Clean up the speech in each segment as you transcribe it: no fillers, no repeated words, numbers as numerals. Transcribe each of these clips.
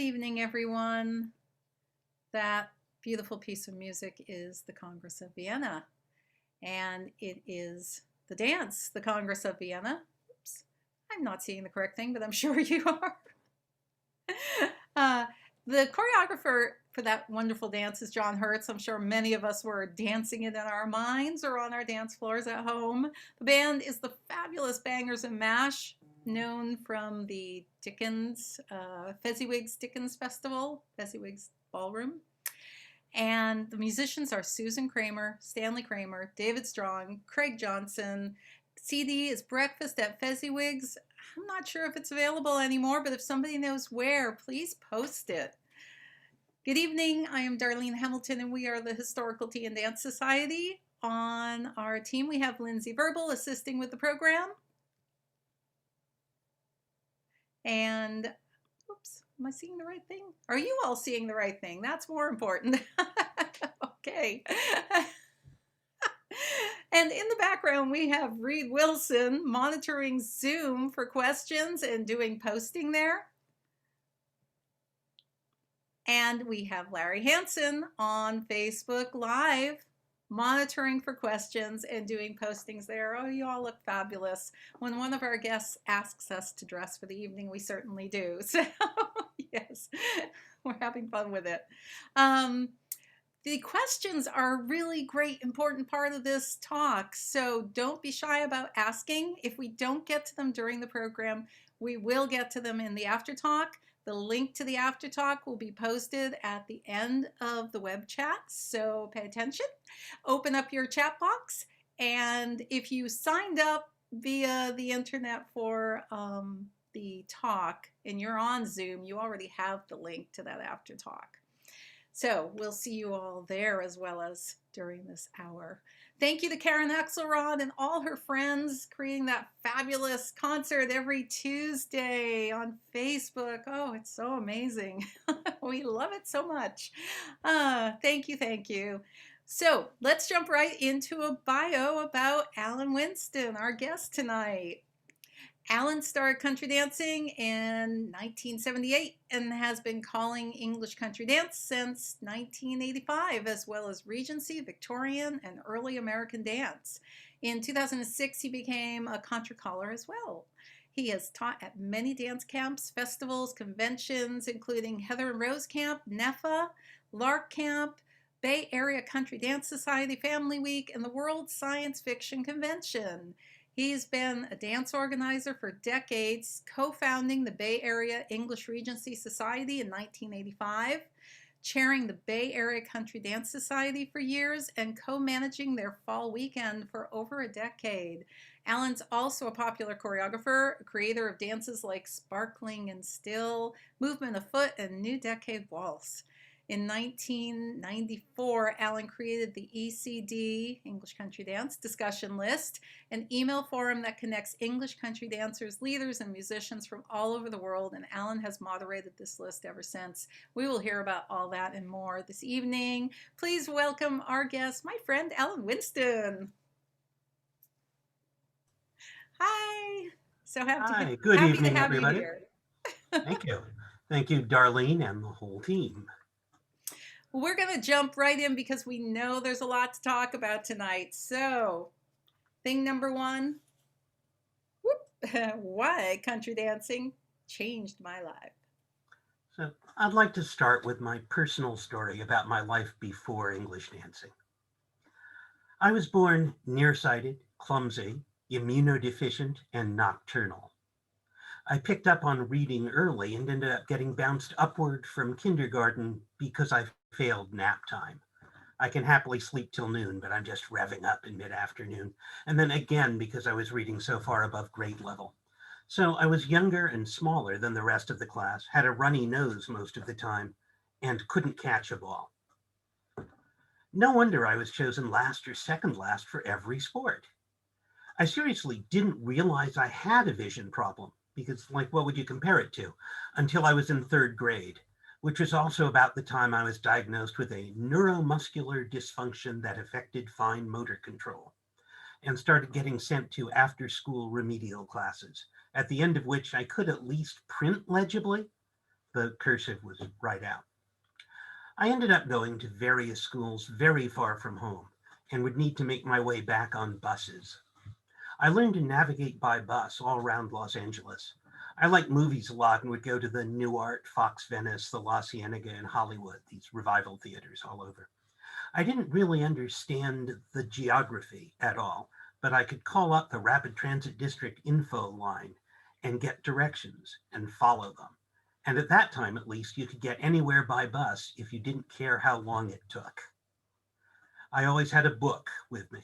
evening, everyone. That beautiful piece of music is the Congress of Vienna, and it is the dance, the Congress of Vienna. Oops, I'm not seeing the correct thing, but I'm sure you are. uh, the choreographer for that wonderful dance is John Hertz. I'm sure many of us were dancing it in our minds or on our dance floors at home. The band is the fabulous Bangers and Mash, known from the Dickens, Fezziwig's Dickens Festival, Fezziwig's Ballroom. And the musicians are Susan Kramer, Stanley Kramer, David Strong, Craig Johnson. CD is Breakfast at Fezziwig's. I'm not sure if it's available anymore, but if somebody knows where, please post it. Good evening. I am Darlene Hamilton, and we are the Historical Tea and Dance Society. On our team, we have Lindsay Verbal assisting with the program. And, oops, am I seeing the right thing? Are you all seeing the right thing? That's more important. Okay. And in the background, we have Reed Wilson monitoring Zoom for questions and doing posting there. And we have Larry Hansen on Facebook Live monitoring for questions and doing postings there. Oh, you all look fabulous. When one of our guests asks us to dress for the evening, we certainly do. So, yes, we're having fun with it. The questions are a really great, important part of this talk. So don't be shy about asking. If we don't get to them during the program, we will get to them in the after talk. The link to the after talk will be posted at the end of the web chat. So pay attention. Open up your chat box. And if you signed up via the internet for the talk and you're on Zoom, you already have the link to that after talk. So we'll see you all there as well as during this hour. Thank you to Karen Axelrod and all her friends creating that fabulous concert every Tuesday on Facebook. Oh, it's so amazing. We love it so much. Thank you, thank you. So let's jump right into a bio about Alan Winston, our guest tonight. Alan started country dancing in 1978 and has been calling English country dance since 1985, as well as Regency, Victorian, and early American dance. In 2006, he became a contra caller as well. He has taught at many dance camps, festivals, conventions, including Heather and Rose Camp, NEFA, Lark Camp, Bay Area Country Dance Society Family Week, and the World Science Fiction Convention. He's been a dance organizer for decades, co-founding the Bay Area English Regency Society in 1985, chairing the Bay Area Country Dance Society for years, and co-managing their fall weekend for over a decade. Alan's also a popular choreographer, a creator of dances like Sparkling and Still, Movement of Foot, and New Decade Waltz. In 1994, Alan created the ECD, English Country Dance, discussion list, an email forum that connects English country dancers, leaders, and musicians from all over the world, and Alan has moderated this list ever since. We will hear about all that and more this evening. Please welcome our guest, my friend Alan Winston. Hi. So Hi, good happy evening, to have everybody. you here. Thank you. Thank you, Darlene, and the whole team. Well, we're going to jump right in because we know there's a lot to talk about tonight. So, thing number one, why country dancing changed my life. So, I'd like to start with my personal story about my life before English dancing. I was born nearsighted, clumsy, immunodeficient, and nocturnal. I picked up on reading early and ended up getting bounced upward from kindergarten because I failed nap time. I can happily sleep till noon, but I'm just revving up in mid-afternoon. And then again, because I was reading so far above grade level. So I was younger and smaller than the rest of the class, had a runny nose most of the time, and couldn't catch a ball. No wonder I was chosen last or second last for every sport. I seriously didn't realize I had a vision problem because, like, what would you compare it to? Until I was in third grade, which was also about the time I was diagnosed with a neuromuscular dysfunction that affected fine motor control, and started getting sent to after-school remedial classes, at the end of which I could at least print legibly, The cursive was right out. I ended up going to various schools very far from home and would need to make my way back on buses. I learned to navigate by bus all around Los Angeles. I liked movies a lot and would go to the New Art, Fox Venice, the La Cienega, and Hollywood, these revival theaters all over. I didn't really understand the geography at all, but I could call up the Rapid Transit District info line and get directions and follow them. And at that time, at least, you could get anywhere by bus if you didn't care how long it took. I always had a book with me,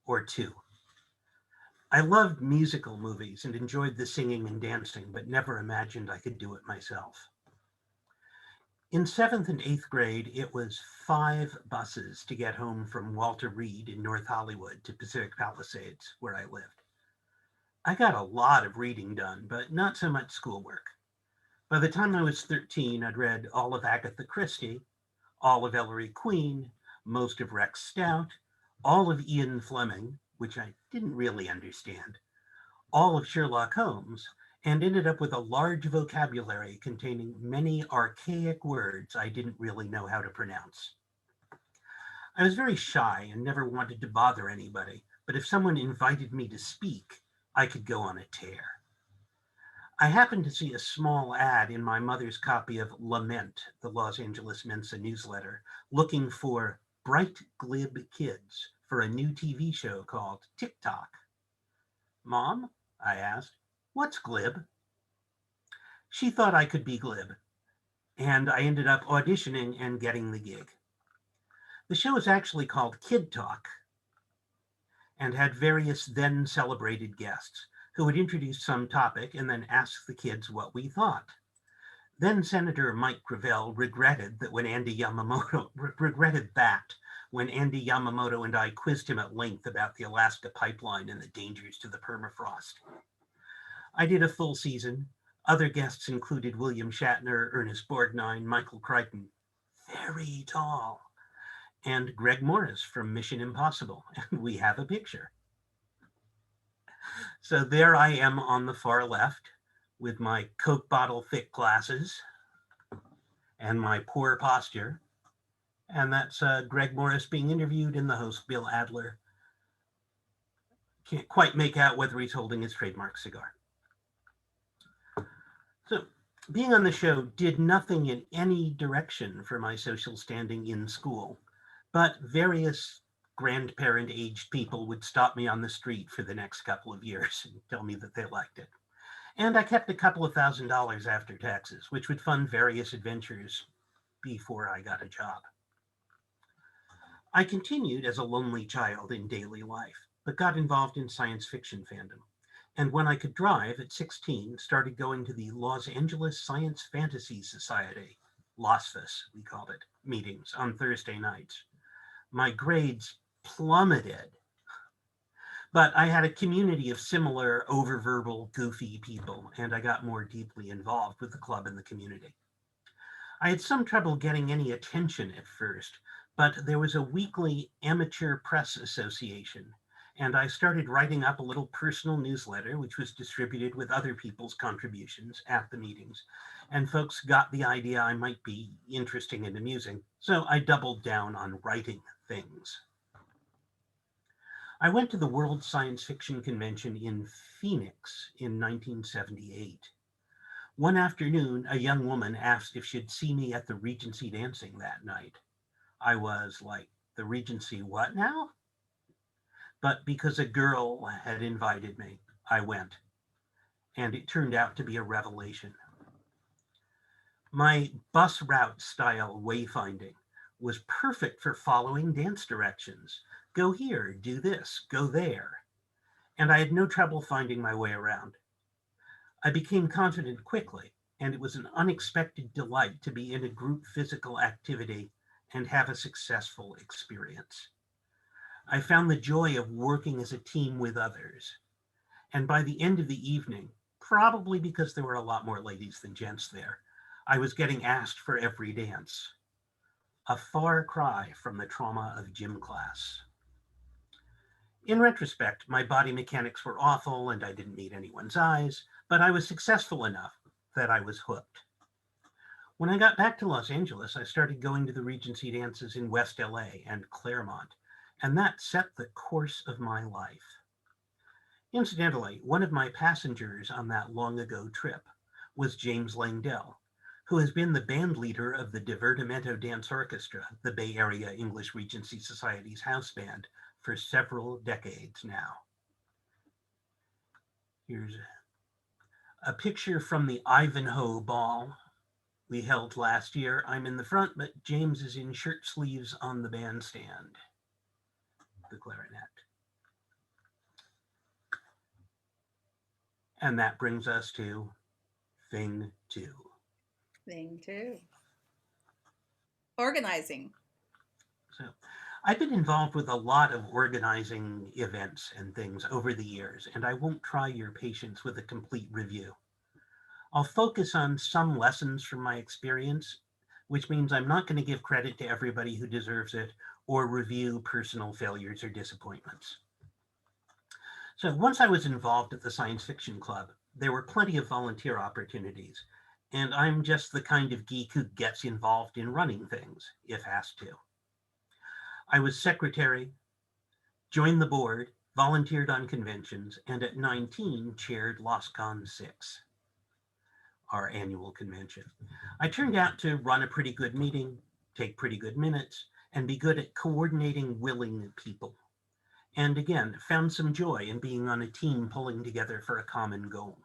or two. I loved musical movies and enjoyed the singing and dancing, but never imagined I could do it myself. In seventh and eighth grade, it was 5 buses to get home from Walter Reed in North Hollywood to Pacific Palisades, where I lived. I got a lot of reading done, but not so much schoolwork. By the time I was 13, I'd read all of Agatha Christie, all of Ellery Queen, most of Rex Stout, all of Ian Fleming, which I didn't really understand, all of Sherlock Holmes, and ended up with a large vocabulary containing many archaic words I didn't really know how to pronounce. I was very shy and never wanted to bother anybody, but if someone invited me to speak, I could go on a tear. I happened to see a small ad in my mother's copy of Lament, the Los Angeles Mensa newsletter, looking for bright, glib kids for a new TV show called TikTok. Mom, I asked, what's glib? She thought I could be glib, and I ended up auditioning and getting the gig. The show is actually called Kid Talk and had various then celebrated guests who would introduce some topic and then ask the kids what we thought. Then Senator Mike Gravel regretted that when Andy Yamamoto and I quizzed him at length about the Alaska pipeline and the dangers to the permafrost. I did a full season. Other guests included William Shatner, Ernest Borgnine, Michael Crichton, very tall, and Greg Morris from Mission Impossible. And we have a picture. So there I am on the far left with my Coke bottle thick glasses and my poor posture. And that's Greg Morris being interviewed, and the host, Bill Adler. Can't quite make out whether he's holding his trademark cigar. So being on the show did nothing in any direction for my social standing in school, but various grandparent-aged people would stop me on the street for the next couple of years and tell me that they liked it. And I kept a couple of $1,000s after taxes, which would fund various adventures before I got a job. I continued as a lonely child in daily life, but got involved in science fiction fandom. And when I could drive at 16, started going to the Los Angeles Science Fantasy Society, LOSFAS, we called it, meetings on Thursday nights. My grades plummeted, but I had a community of similar oververbal, goofy people, and I got more deeply involved with the club and the community. I had some trouble getting any attention at first, but there was a weekly amateur press association, and I started writing up a little personal newsletter, which was distributed with other people's contributions at the meetings. And folks got the idea I might be interesting and amusing, so I doubled down on writing things. I went to the World Science Fiction Convention in Phoenix in 1978. One afternoon, a young woman asked if she'd see me at the Regency dancing that night. I was like, the Regency what now? But because a girl had invited me, I went. And it turned out to be a revelation. My bus route style wayfinding was perfect for following dance directions. Go here, do this, go there. And I had no trouble finding my way around. I became confident quickly, and it was an unexpected delight to be in a group physical activity and have a successful experience. I found the joy of working as a team with others. And by the end of the evening, probably because there were a lot more ladies than gents there, I was getting asked for every dance. A far cry from the trauma of gym class. In retrospect, my body mechanics were awful and I didn't meet anyone's eyes, but I was successful enough that I was hooked. When I got back to Los Angeles, I started going to the Regency Dances in West LA and Claremont, and that set the course of my life. Incidentally, one of my passengers on that long ago trip was James Langdell, who has been the band leader of the Divertimento Dance Orchestra, the Bay Area English Regency Society's house band, for several decades now. Here's a picture from the Ivanhoe Ball we held last year. I'm in the front, but James is in shirt sleeves on the bandstand, the clarinet. And that brings us to thing two. Thing two. Organizing. So I've been involved with a lot of organizing events and things over the years, and I won't try your patience with a complete review. I'll focus on some lessons from my experience, which means I'm not going to give credit to everybody who deserves it or review personal failures or disappointments. So once I was involved at the Science Fiction Club, there were plenty of volunteer opportunities, and I'm just the kind of geek who gets involved in running things, if asked to. I was secretary, joined the board, volunteered on conventions, and at 19 chaired LosCon 6, our annual convention. I turned out to run a pretty good meeting, take pretty good minutes, and be good at coordinating willing people. And again, found some joy in being on a team pulling together for a common goal.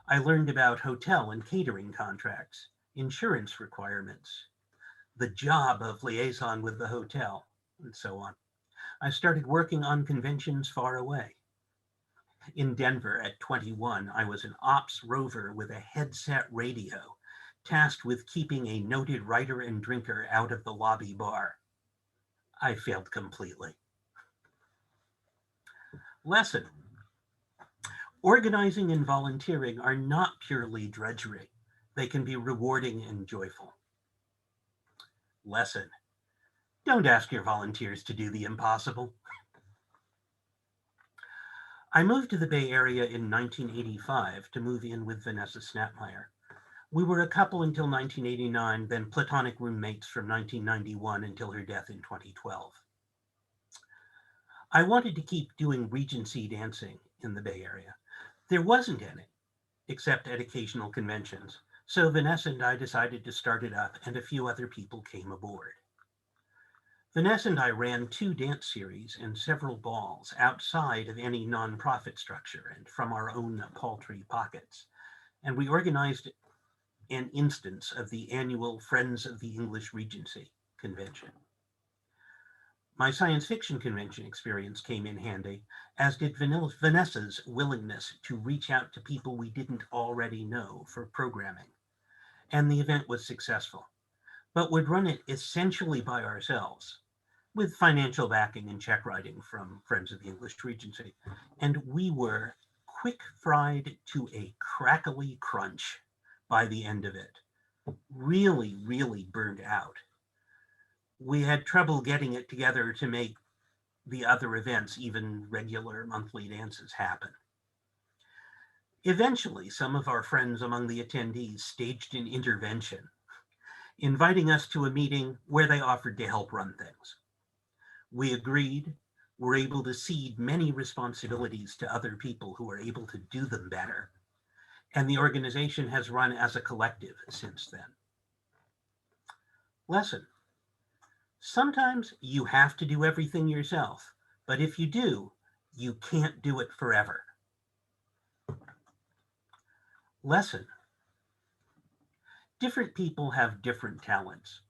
I learned about hotel and catering contracts, insurance requirements, the job of liaison with the hotel, and so on. I started working on conventions far away. In Denver at 21, I was an ops rover with a headset radio, tasked with keeping a noted writer and drinker out of the lobby bar. I failed completely. Lesson. Organizing and volunteering are not purely drudgery. They can be rewarding and joyful. Lesson. Don't ask your volunteers to do the impossible. I moved to the Bay Area in 1985 to move in with Vanessa Snapmeyer. We were a couple until 1989, then platonic roommates from 1991 until her death in 2012. I wanted to keep doing Regency dancing in the Bay Area. There wasn't any, except at occasional conventions, so Vanessa and I decided to start it up, and a few other people came aboard. Vanessa and I ran 2 dance series and several balls outside of any nonprofit structure and from our own paltry pockets, and we organized an instance of the annual Friends of the English Regency convention. My science fiction convention experience came in handy, as did Vanessa's willingness to reach out to people we didn't already know for programming. And the event was successful, but would run it essentially by ourselves, with financial backing and check writing from Friends of the English Regency. And we were quick fried to a crackly crunch by the end of it. Really, really burned out. We had trouble getting it together to make the other events, even regular monthly dances, happen. Eventually, some of our friends among the attendees staged an intervention, inviting us to a meeting where they offered to help run things. We agreed, were able to cede many responsibilities to other people who were able to do them better, and the organization has run as a collective since then. Lesson. Sometimes you have to do everything yourself, but if you do, you can't do it forever. Lesson. Different people have different talents,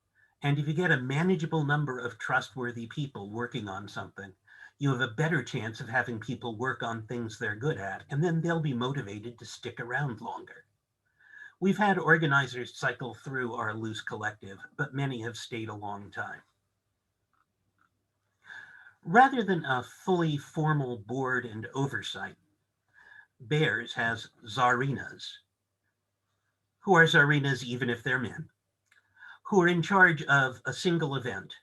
and if you get a manageable number of trustworthy people working on something, you have a better chance of having people work on things they're good at, and then they'll be motivated to stick around longer. We've had organizers cycle through our loose collective, but many have stayed a long time. Rather than a fully formal board and oversight, Bears has czarinas, who are czarinas even if they're men, who are in charge of a single event,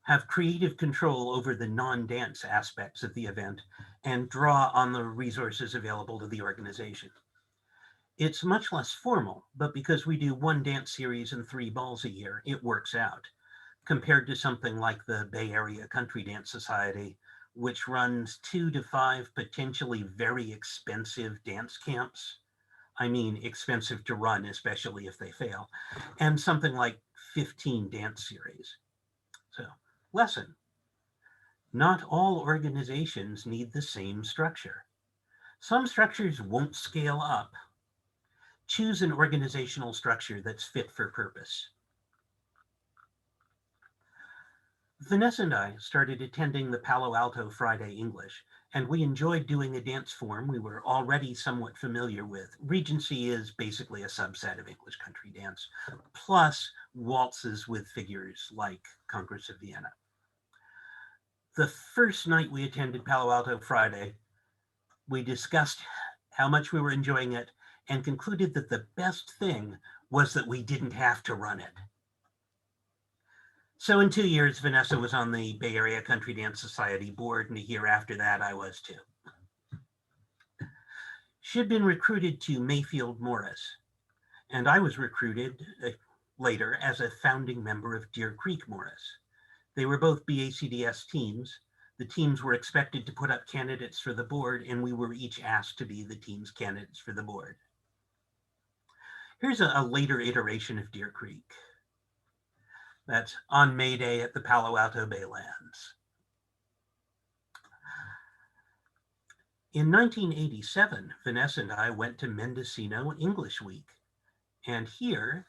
have creative control over the non-dance aspects of the event, and draw on the resources available to the organization. It's much less formal, but because we do one dance series and 3 balls a year, it works out, compared to something like the Bay Area Country Dance Society, which runs 2 to 5 potentially very expensive dance camps. I mean, expensive to run, especially if they fail, and something like 15 dance series. So, lesson. Not all organizations need the same structure. Some structures won't scale up. Choose an organizational structure that's fit for purpose. Vanessa and I started attending the Palo Alto Friday English, and we enjoyed doing a dance form we were already somewhat familiar with. Regency is basically a subset of English country dance, plus waltzes with figures like Congress of Vienna. The first night we attended Palo Alto Friday, we discussed how much we were enjoying it and concluded that the best thing was that we didn't have to run it. So in 2 years, Vanessa was on the Bay Area Country Dance Society board, and a year after that, I was too. She'd been recruited to Mayfield Morris, and I was recruited later as a founding member of Deer Creek Morris. They were both BACDS teams. The teams were expected to put up candidates for the board, and we were each asked to be the team's candidates for the board. Here's a later iteration of Deer Creek. That's on May Day at the Palo Alto Baylands. In 1987, Vanessa and I went to Mendocino English Week, and here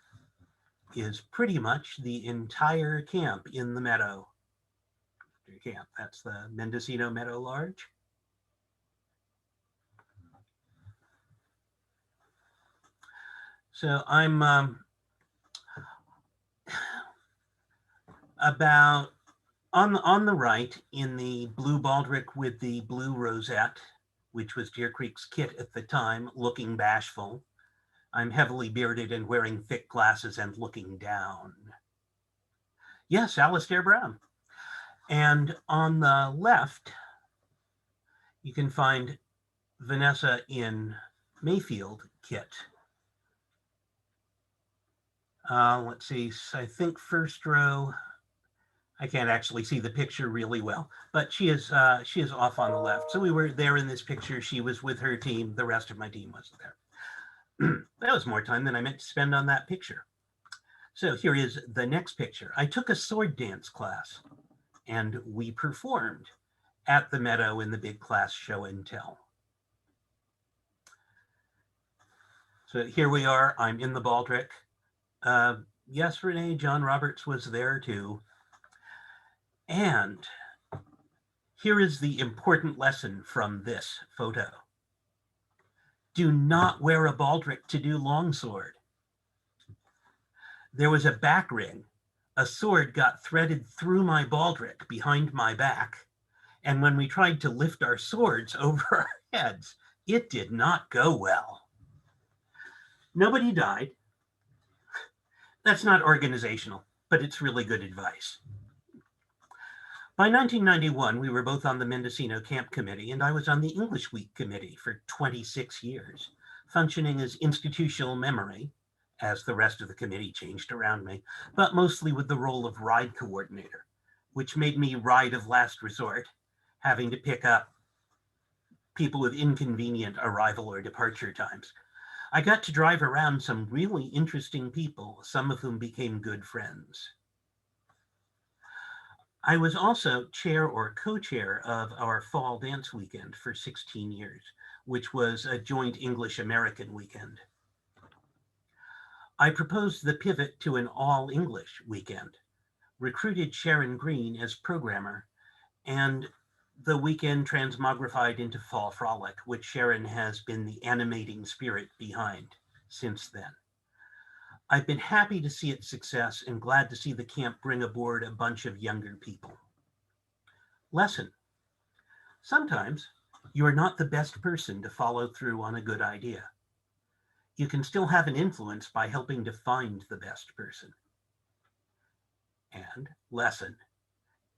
is pretty much the entire camp in the meadow. Camp, that's the Mendocino Meadow Lodge. So I'm about on the right in the blue baldric with the blue rosette, which was Deer Creek's kit at the time, looking bashful. I'm heavily bearded and wearing thick glasses and looking down. Yes, Alistair Brown. And on the left, you can find Vanessa in Mayfield kit. Let's see, I think first row, I can't actually see the picture really well, but she is off on the left. So we were there in this picture. She was with her team. The rest of my team wasn't there. That was more time than I meant to spend on that picture. So here is the next picture. I took a sword dance class, and we performed at the Meadow in the big class show and tell. So here we are. I'm in the baldric. Yes, Renee, John Roberts was there too. And here is the important lesson from this photo. Do not wear a baldric to do longsword. There was a back ring. A sword got threaded through my baldric behind my back. And when we tried to lift our swords over our heads, it did not go well. Nobody died. That's not organizational, but it's really good advice. By 1991, we were both on the Mendocino Camp Committee, and I was on the English Week Committee for 26 years, functioning as institutional memory, as the rest of the committee changed around me, but mostly with the role of ride coordinator, which made me ride of last resort, having to pick up people with inconvenient arrival or departure times. I got to drive around some really interesting people, some of whom became good friends. I was also chair or co-chair of our fall dance weekend for 16 years, which was a joint English-American weekend. I proposed the pivot to an all-English weekend, recruited Sharon Green as programmer, and the weekend transmogrified into Fall Frolic, which Sharon has been the animating spirit behind since then. I've been happy to see its success and glad to see the camp bring aboard a bunch of younger people. Lesson. Sometimes you are not the best person to follow through on a good idea. You can still have an influence by helping to find the best person. And lesson.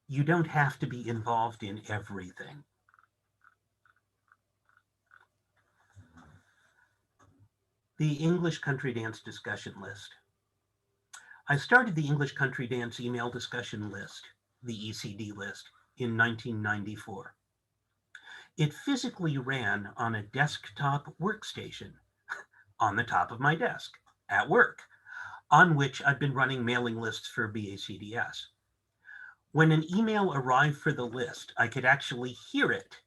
You don't have to be involved in The English Country Dance Discussion List. I started the English Country Dance Email Discussion List, the ECD list, in 1994. It physically ran on a desktop workstation on the top of my desk at work, on which I'd been running mailing lists for BACDS. When an email arrived for the list, I could actually hear it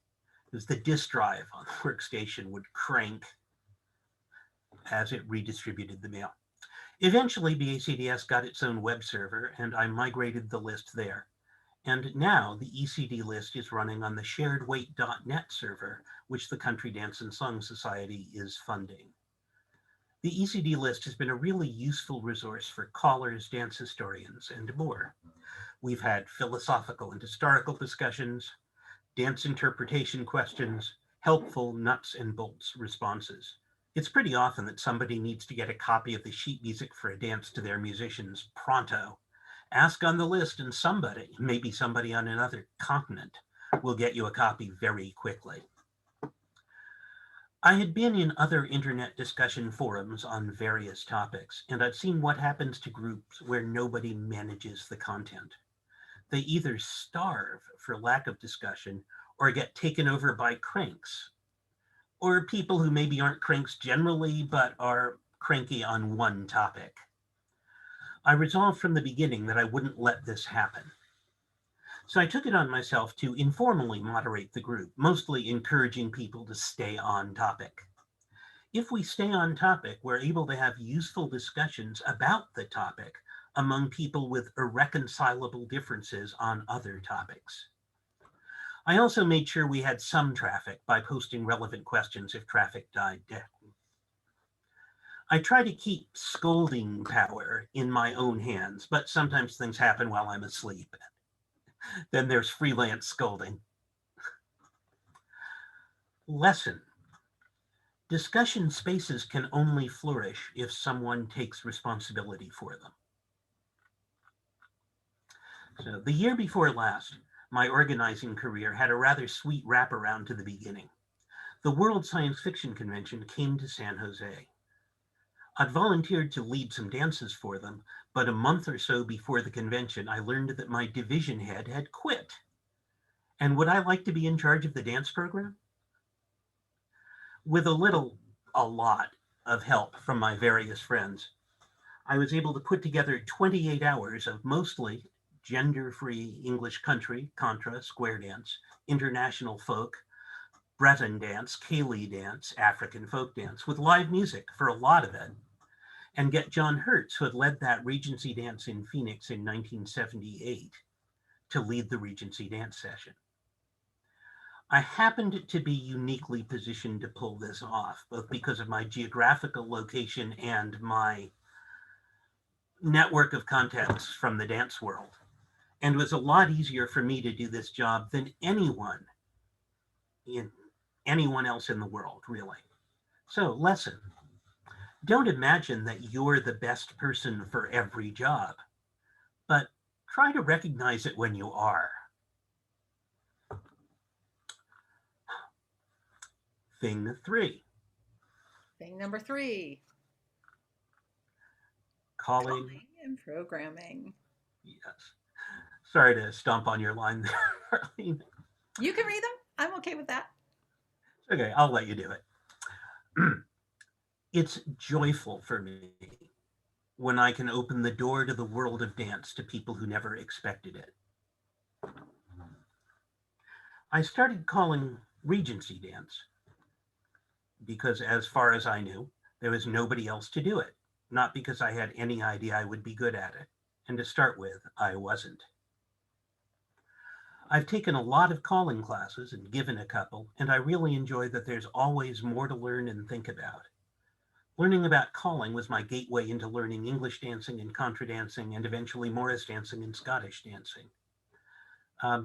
as the disk drive on the workstation would crank as it redistributed the mail. Eventually, BACDS got its own web server, and I migrated the list there. And now the ECD list is running on the sharedweight.net server, which the Country Dance and Song Society is funding. The ECD list has been a really useful resource for callers, dance historians, and more. We've had philosophical and historical discussions, dance interpretation questions, helpful nuts and bolts responses. It's pretty often that somebody needs to get a copy of the sheet music for a dance to their musicians pronto. Ask on the list and somebody, maybe somebody on another continent, will get you a copy very quickly. I had been in other internet discussion forums on various topics, and I've seen what happens to groups where nobody manages the content. They either starve for lack of discussion or get taken over by cranks, or people who maybe aren't cranks generally, but are cranky on one topic. I resolved from the beginning that I wouldn't let this happen. So I took it on myself to informally moderate the group, mostly encouraging people to stay on topic. If we stay on topic, we're able to have useful discussions about the topic among people with irreconcilable differences on other topics. I also made sure we had some traffic by posting relevant questions if traffic died down. I try to keep scolding power in my own hands, but sometimes things happen while I'm asleep. Then there's freelance scolding. Lesson. Discussion spaces can only flourish if someone takes responsibility for them. So the year before last, my organizing career had a rather sweet wraparound to the beginning. The World Science Fiction Convention came to San Jose. I'd volunteered to lead some dances for them, but a month or so before the convention, I learned that my division head had quit. And would I like to be in charge of the dance program? With a lot of help from my various friends, I was able to put together 28 hours of mostly gender-free English country, contra, square dance, international folk, Breton dance, Ceilidh dance, African folk dance, with live music for a lot of it, and get John Hertz, who had led that Regency dance in Phoenix in 1978, to lead the Regency dance session. I happened to be uniquely positioned to pull this off, both because of my geographical location and my network of contacts from the dance world. And it was a lot easier for me to do this job than anyone else in the world, really. So, lesson. Don't imagine that you're the best person for every job, but try to recognize it when you are. Thing 3. Thing number 3. Calling and programming. Yes. Sorry to stomp on your line there, Arlene. You can read them. I'm okay with that. Okay, I'll let you do it. It's joyful for me when I can open the door to the world of dance to people who never expected it. I started calling Regency dance because, as far as I knew, there was nobody else to do it, not because I had any idea I would be good at it. And to start with, I wasn't. I've taken a lot of calling classes and given a couple, and I really enjoy that there's always more to learn and think about. Learning about calling was my gateway into learning English dancing and contra dancing, and eventually Morris dancing and Scottish dancing.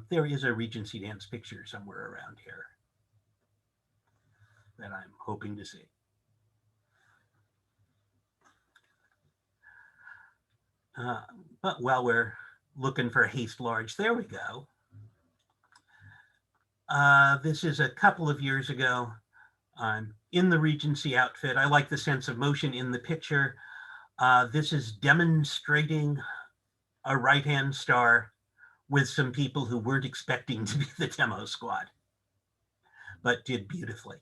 There is a Regency dance picture somewhere around here that I'm hoping to see. But while we're looking for haste large, there we go. This is a couple of years ago. I'm in the Regency outfit. I like the sense of motion in the picture. This is demonstrating a right-hand star with some people who weren't expecting to be the demo squad, but did beautifully.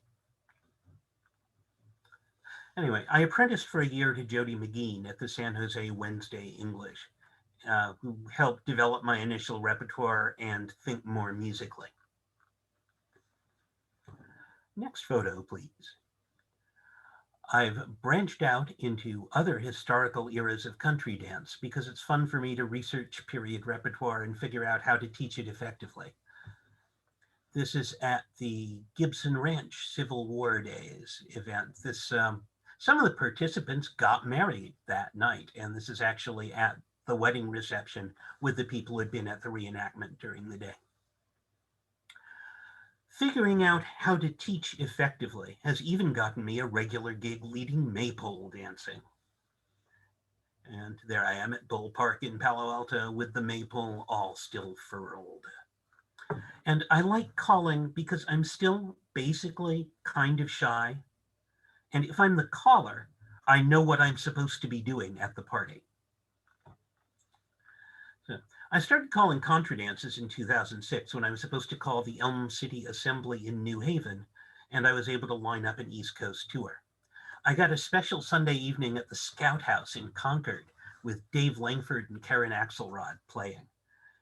Anyway, I apprenticed for a year to Jody McGeen at the San Jose Wednesday English, who helped develop my initial repertoire and think more musically. Next photo, please. I've branched out into other historical eras of country dance because it's fun for me to research period repertoire and figure out how to teach it effectively. This is at the Gibson Ranch Civil War days event. Some of the participants got married that night, and this is actually at the wedding reception with the people who had been at the reenactment during the day. Figuring out how to teach effectively has even gotten me a regular gig leading maypole dancing. And there I am at Bull Park in Palo Alto with the maypole all still furled. And I like calling because I'm still basically kind of shy. And if I'm the caller, I know what I'm supposed to be doing at the party. So I started calling contra dances in 2006 when I was supposed to call the Elm City Assembly in New Haven, and I was able to line up an East Coast tour. I got a special Sunday evening at the Scout House in Concord with Dave Langford and Karen Axelrod playing.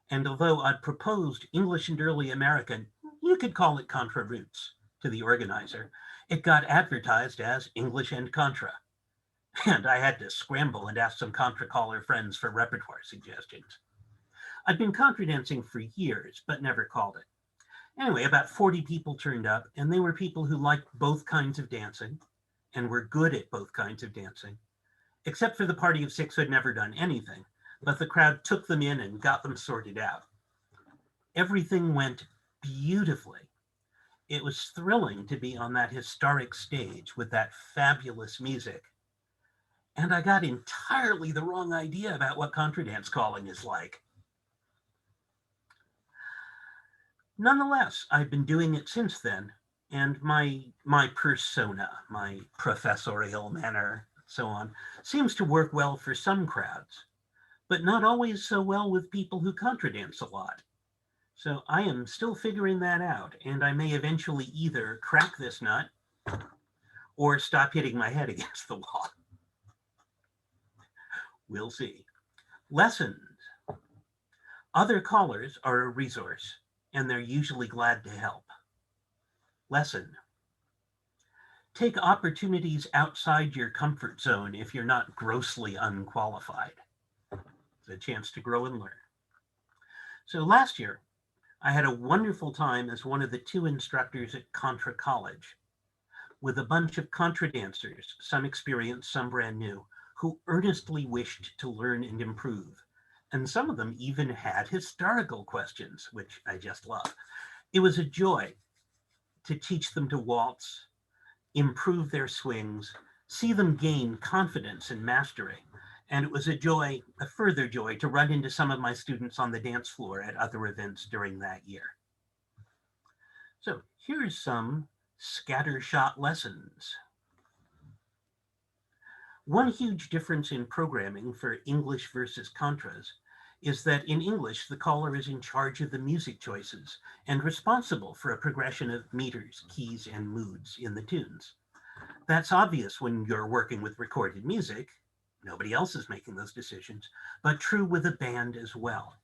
And although I'd proposed English and Early American, you could call it Contra Roots, to the organizer, it got advertised as English and Contra. And I had to scramble and ask some Contra caller friends for repertoire suggestions. I'd been contra dancing for years, but never called it. Anyway, about 40 people turned up, and they were people who liked both kinds of dancing and were good at both kinds of dancing, except for the party of 6 who had never done anything, but the crowd took them in and got them sorted out. Everything went beautifully. It was thrilling to be on that historic stage with that fabulous music. And I got entirely the wrong idea about what contra dance calling is like. Nonetheless, I've been doing it since then, and my persona, my professorial manner, so on, seems to work well for some crowds, but not always so well with people who contra dance a lot. So I am still figuring that out, and I may eventually either crack this nut or stop hitting my head against the wall. We'll see. Lessons. Other callers are a resource, and they're usually glad to help. Lesson. Take opportunities outside your comfort zone if you're not grossly unqualified. It's a chance to grow and learn. So last year, I had a wonderful time as one of the 2 instructors at Contra College with a bunch of contra dancers, some experienced, some brand new, who earnestly wished to learn and improve. And some of them even had historical questions, which I just love. It was a joy to teach them to waltz, improve their swings, see them gain confidence and mastery. And it was a further joy, to run into some of my students on the dance floor at other events during that year. So here's some scattershot lessons. One huge difference in programming for English versus contras is that in English, the caller is in charge of the music choices and responsible for a progression of meters, keys, and moods in the tunes. That's obvious when you're working with recorded music. Nobody else is making those decisions, but true with a band as well.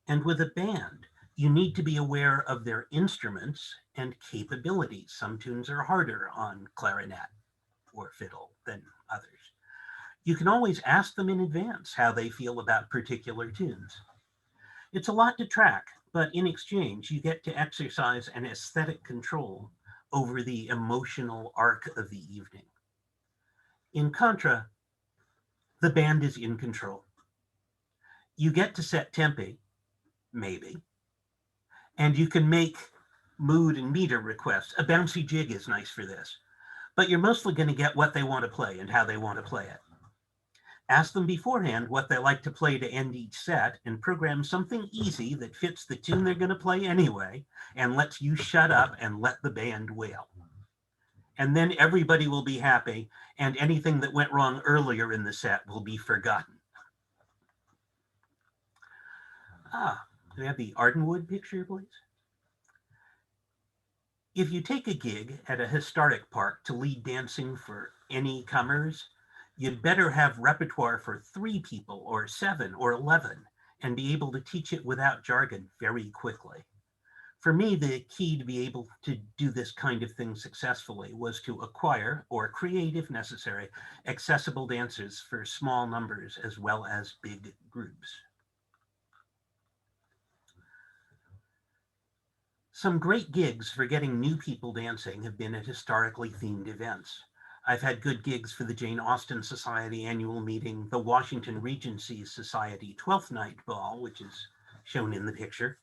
And with a band, you need to be aware of their instruments and capabilities. Some tunes are harder on clarinet or fiddle than others. You can always ask them in advance how they feel about particular tunes. It's a lot to track, but in exchange, you get to exercise an aesthetic control over the emotional arc of the evening. In contra, the band is in control. You get to set tempi, maybe, and you can make mood and meter requests. A bouncy jig is nice for this, but you're mostly going to get what they want to play and how they want to play it. Ask them beforehand what they like to play to end each set, and program something easy that fits the tune they're going to play anyway and lets you shut up and let the band wail. and then everybody will be happy, and anything that went wrong earlier in the set will be forgotten. Do we have the Ardenwood picture, please? If you take a gig at a historic park to lead dancing for any comers, you'd better have repertoire for 3 people or 7 or 11 and be able to teach it without jargon very quickly. For me, the key to be able to do this kind of thing successfully was to acquire, or create if necessary, accessible dancers for small numbers as well as big groups. Some great gigs for getting new people dancing have been at historically themed events. I've had good gigs for the Jane Austen Society annual meeting, the Washington Regency Society 12th Night Ball, which is shown in the picture,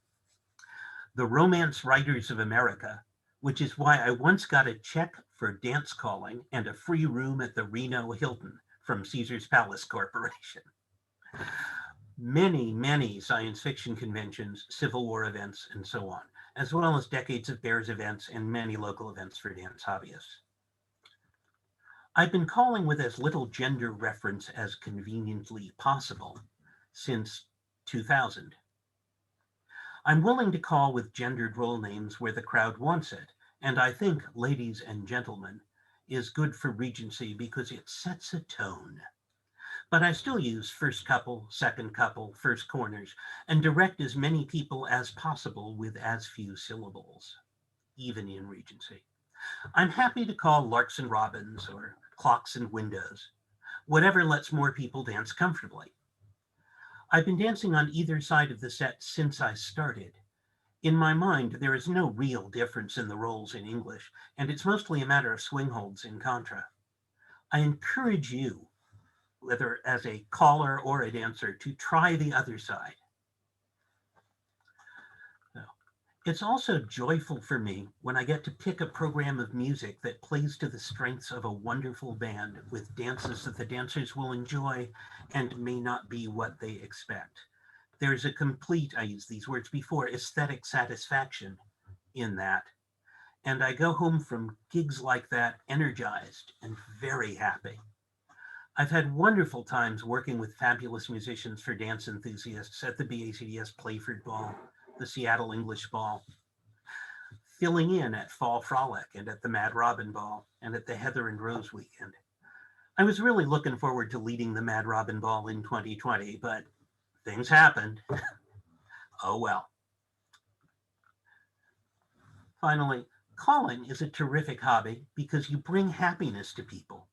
the Romance Writers of America, which is why I once got a check for dance calling and a free room at the Reno Hilton from Caesar's Palace Corporation. Many, many science fiction conventions, Civil War events, and so on, as well as decades of Bears events and many local events for dance hobbyists. I've been calling with as little gender reference as conveniently possible since 2000. I'm willing to call with gendered role names where the crowd wants it, and I think ladies and gentlemen is good for Regency because it sets a tone. But I still use first couple, second couple, first corners, and direct as many people as possible with as few syllables, even in Regency. I'm happy to call larks and robins or clocks and windows, whatever lets more people dance comfortably. I've been dancing on either side of the set since I started. In my mind, there is no real difference in the roles in English, and it's mostly a matter of swing holds in contra. I encourage you, whether as a caller or a dancer, to try the other side. It's also joyful for me when I get to pick a program of music that plays to the strengths of a wonderful band with dances that the dancers will enjoy and may not be what they expect. There's a complete, I used these words before, aesthetic satisfaction in that. And I go home from gigs like that energized and very happy. I've had wonderful times working with fabulous musicians for dance enthusiasts at the BACDS Playford Ball, the Seattle English Ball, filling in at Fall Frolic and at the Mad Robin Ball and at the Heather and Rose Weekend. I was really looking forward to leading the Mad Robin Ball in 2020, but things happened. Oh well. Finally, calling is a terrific hobby because you bring happiness to people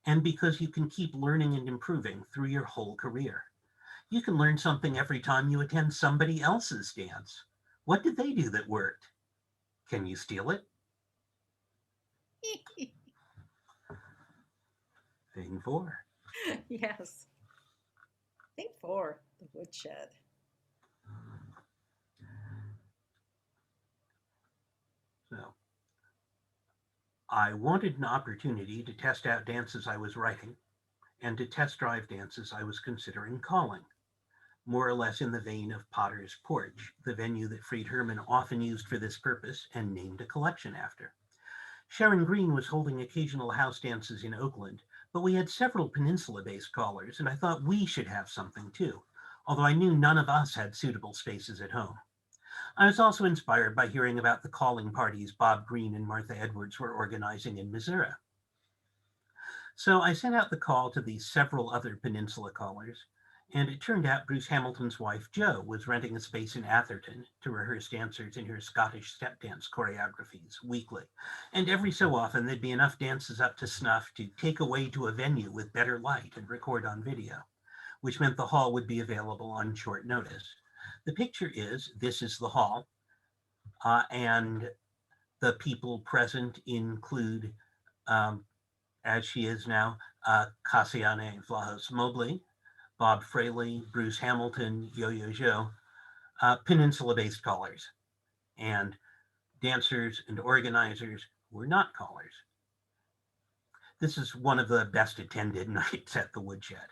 and because you can keep learning and improving through your whole career. You can learn something every time you attend somebody else's dance. What did they do that worked? Can you steal it? Thing 4. Yes. Thing 4, the woodshed. So, I wanted an opportunity to test out dances I was writing and to test drive dances I was considering calling, more or less in the vein of Potter's Porch, the venue that Fried Herman often used for this purpose and named a collection after. Sharon Green was holding occasional house dances in Oakland, but we had several peninsula-based callers, and I thought we should have something too, although I knew none of us had suitable spaces at home. I was also inspired by hearing about the calling parties Bob Green and Martha Edwards were organizing in Missouri. So I sent out the call to these several other peninsula callers, and it turned out Bruce Hamilton's wife, Jo, was renting a space in Atherton to rehearse dancers in her Scottish step dance choreographies weekly. And every so often, there'd be enough dances up to snuff to take away to a venue with better light and record on video, which meant the hall would be available on short notice. The picture is, this is the hall, and the people present include, as she is now, Cassiane Vlahos Mobley, Bob Fraley, Bruce Hamilton, Yo-Yo Joe, peninsula-based callers, and dancers and organizers who were not callers. This is one of the best attended nights at the Woodshed.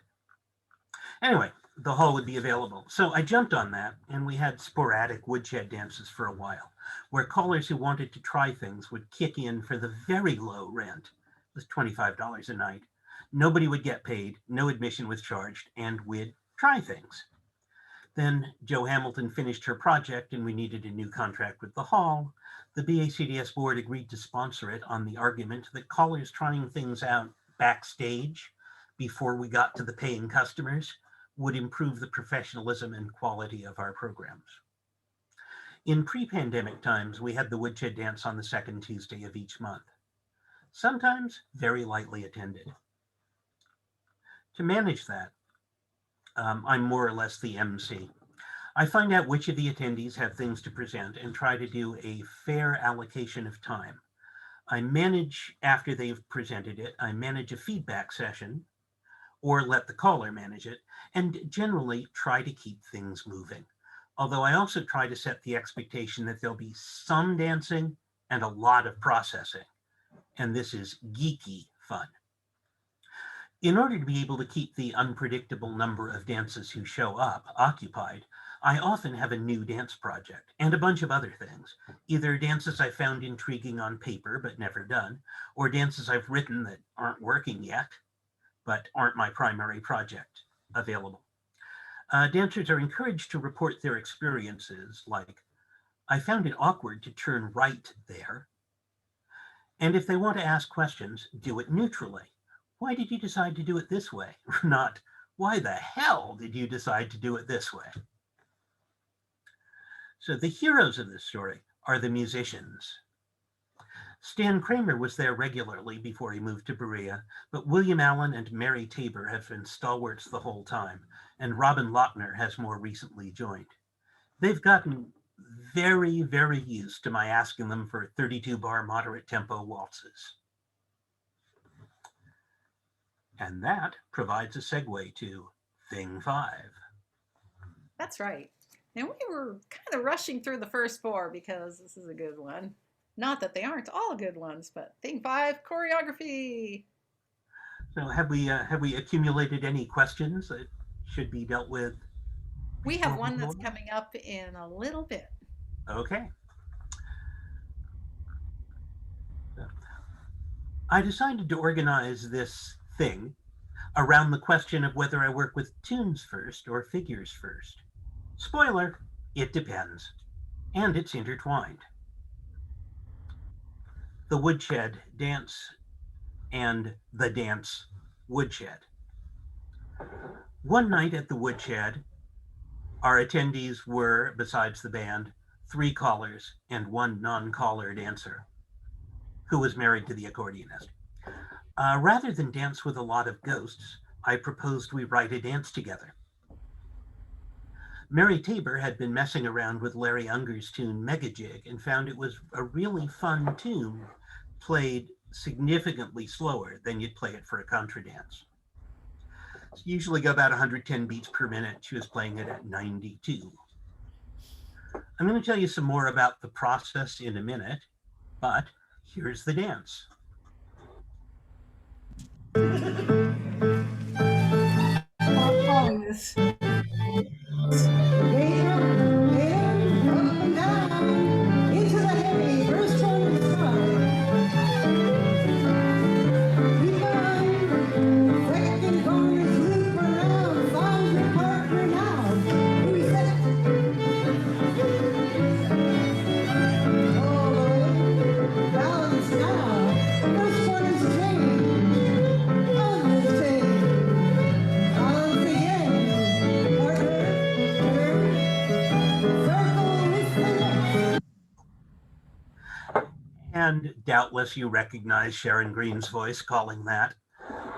Anyway, the hall would be available. So I jumped on that, and we had sporadic woodshed dances for a while, where callers who wanted to try things would kick in for the very low rent. It was $25 a night. Nobody would get paid, no admission was charged, and we'd try things. Then Jo Hamilton finished her project, and we needed a new contract with the hall. The BACDS board agreed to sponsor it on the argument that callers trying things out backstage before we got to the paying customers would improve the professionalism and quality of our programs. In pre-pandemic times, we had the Woodshed Dance on the second Tuesday of each month, sometimes very lightly attended. To manage that, I'm more or less the MC. I find out which of the attendees have things to present and try to do a fair allocation of time. I manage, after they've presented it, I manage a feedback session or let the caller manage it, and generally try to keep things moving. Although I also try to set the expectation that there'll be some dancing and a lot of processing. And this is geeky fun. In order to be able to keep the unpredictable number of dancers who show up occupied, I often have a new dance project and a bunch of other things, either dances I found intriguing on paper but never done, or dances I've written that aren't working yet, but aren't my primary project available. Dancers are encouraged to report their experiences like, I found it awkward to turn right there. And if they want to ask questions, do it neutrally. Why did you decide to do it this way? Not, why the hell did you decide to do it this way? So the heroes of this story are the musicians. Stan Kramer was there regularly before he moved to Berea, but William Allen and Mary Tabor have been stalwarts the whole time, and Robin Lochner has more recently joined. They've gotten very, very used to my asking them for 32-bar moderate tempo waltzes. And that provides a segue to Thing 5. That's right. And we were kind of rushing through the first four because this is a good one. Not that they aren't all good ones, but Thing 5, choreography. So have we accumulated any questions that should be dealt with? We have one that's coming up in a little bit. Okay. I decided to organize this thing around the question of whether I work with tunes first or figures first. Spoiler, it depends, and it's intertwined. The Woodshed Dance and the Dance Woodshed. One night at the Woodshed, our attendees were, besides the band, 3 callers and 1 non-caller dancer who was married to the accordionist. Rather than dance with a lot of ghosts, I proposed we write a dance together. Mary Tabor had been messing around with Larry Unger's tune Megajig and found it was a really fun tune played significantly slower than you'd play it for a contra dance. It's usually go about 110 beats per minute. She was playing it at 92. I'm going to tell you some more about the process in a minute, but here's the dance. And doubtless you recognize Sharon Green's voice calling that.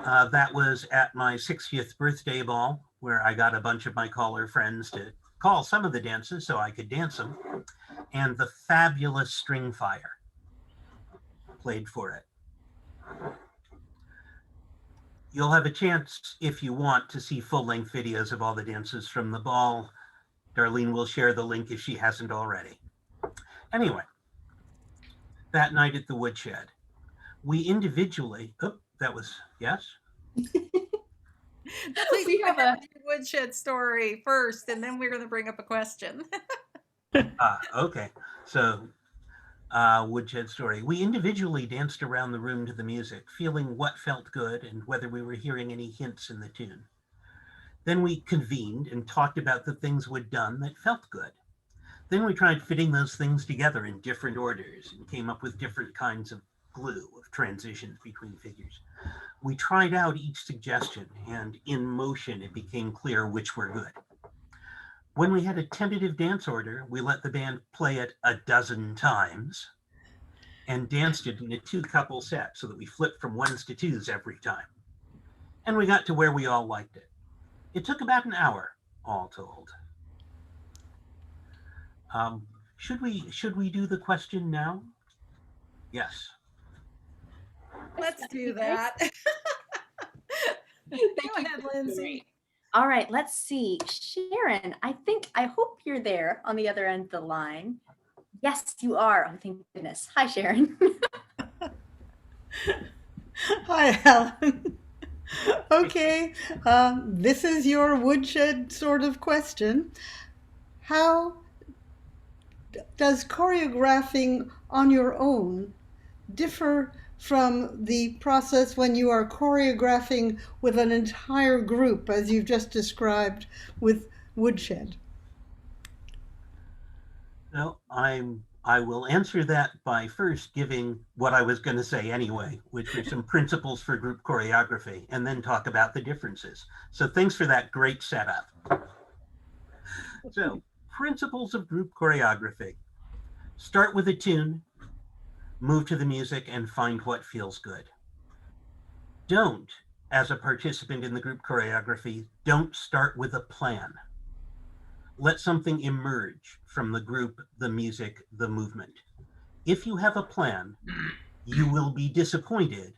That was at my 60th birthday ball, where I got a bunch of my caller friends to call some of the dances so I could dance them. And the fabulous String Fire played for it. You'll have a chance, if you want, to see full-length videos of all the dances from the ball. Darlene will share the link if she hasn't already. Anyway, that night at the Woodshed, we individually, that was, yes? Please We go have ahead a with your woodshed story first, and then we're going to bring up a question. Okay. So, woodshed story. We individually danced around the room to the music, feeling what felt good and whether we were hearing any hints in the tune. Then we convened and talked about the things we'd done that felt good. Then we tried fitting those things together in different orders and came up with different kinds of glue, of transitions between figures. We tried out each suggestion, and in motion it became clear which were good. When we had a tentative dance order, we let the band play it a dozen times and danced it in a two-couple set so that we flipped from ones to twos every time. And we got to where we all liked it. It took about an hour, all told. Should we do the question now? Yes. Let's do that. Thank Go you ahead, for the Lindsay. story. All right, let's see. Sharon, I hope you're there on the other end of the line. Yes, you are. Oh, thank goodness. Hi, Sharon. Hi, Helen. Okay, this is your woodshed sort of question. How does choreographing on your own differ from the process when you are choreographing with an entire group, as you've just described with woodshed? No, I will answer that by first giving what I was going to say anyway, which were some principles for group choreography, and then talk about the differences. So thanks for that great setup. So, principles of group choreography. Start with a tune, move to the music, and find what feels good. Don't, as a participant in the group choreography, don't start with a plan. Let something emerge from the group, the music, the movement. If you have a plan, you will be disappointed,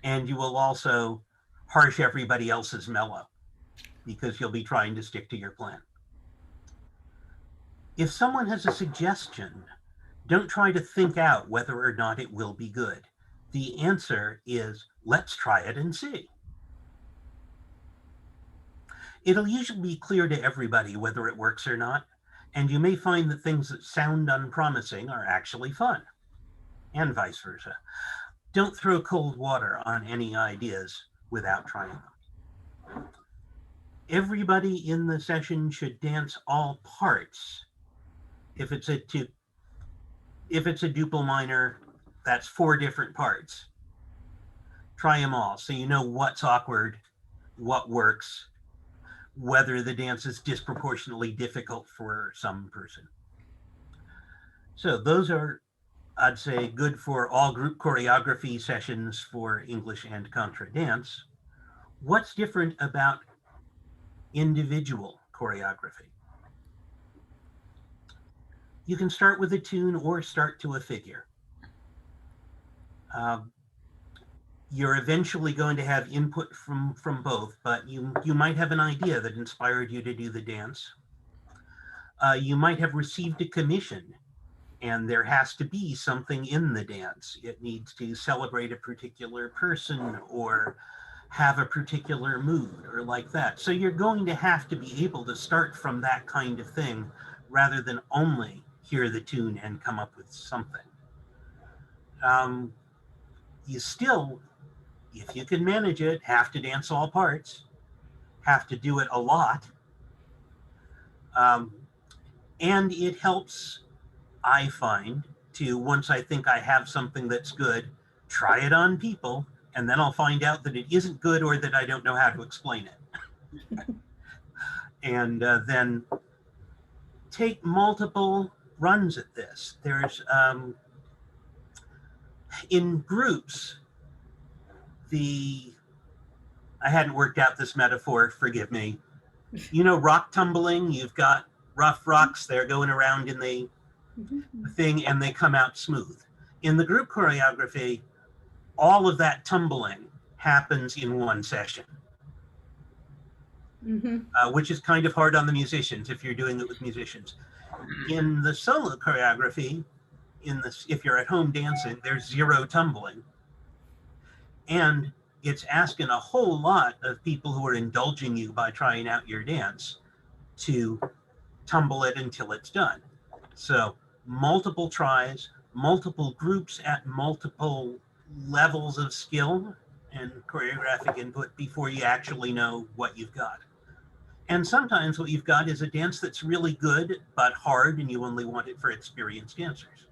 and you will also harsh everybody else's mellow because you'll be trying to stick to your plan. If someone has a suggestion, don't try to think out whether or not it will be good. The answer is, let's try it and see. It'll usually be clear to everybody whether it works or not, and you may find that things that sound unpromising are actually fun, and vice versa. Don't throw cold water on any ideas without trying them. Everybody in the session should dance all parts. If it's a duple minor, that's 4 different parts. Try them all so you know what's awkward, what works, whether the dance is disproportionately difficult for some person. So those are, I'd say, good for all group choreography sessions for English and contra dance. What's different about individual choreography? You can start with a tune or start to a figure. You're eventually going to have input from both, but you might have an idea that inspired you to do the dance. You might have received a commission, and there has to be something in the dance. It needs to celebrate a particular person or have a particular mood or like that. So you're going to have to be able to start from that kind of thing rather than only hear the tune and come up with something. You still, if you can manage it, have to dance all parts, have to do it a lot. And it helps, I find, to, once I think I have something that's good, try it on people, and then I'll find out that it isn't good or that I don't know how to explain it. And then take multiple runs at this. There's, in groups, I hadn't worked out this metaphor, forgive me. You know, rock tumbling, you've got rough rocks, they're going around in the thing and they come out smooth. In the group choreography, all of that tumbling happens in one session, which is kind of hard on the musicians if you're doing it with musicians. In the solo choreography, if you're at home dancing, there's 0 tumbling. And it's asking a whole lot of people who are indulging you by trying out your dance to tumble it until it's done. So multiple tries, multiple groups at multiple levels of skill and choreographic input before you actually know what you've got. And sometimes what you've got is a dance that's really good but hard, and you only want it for experienced dancers.